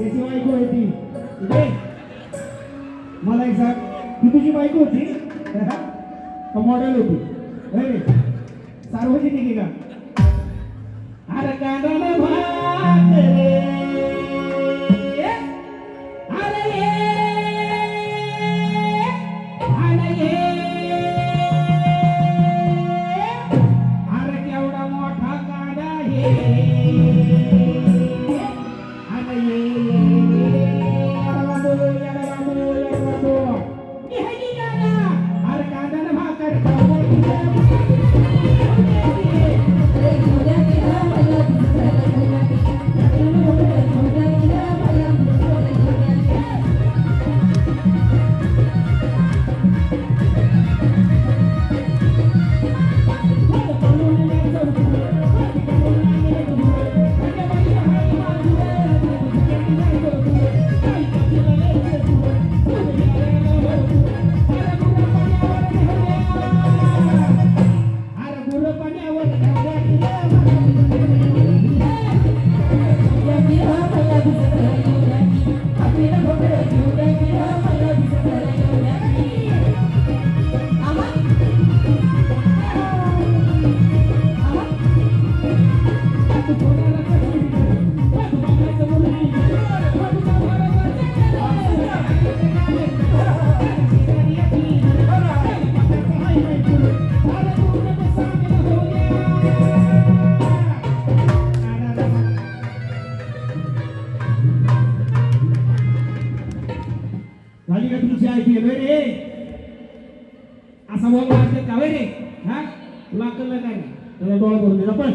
त्याची बायको होती इथे मला एक सांग ती तुझी बायको होती का मॉडेल होती अरे सार्वजनिक आहे का अरे कांदा भात रे अरे ये अरे ये अरे केवढा मोठा कांदा हे अरे ये अरे कांदा भाकर झाली का तुमची ऐकली रे असा बोल का रे हा तुला कळलं काय त्याला डोळा भरून दिला पण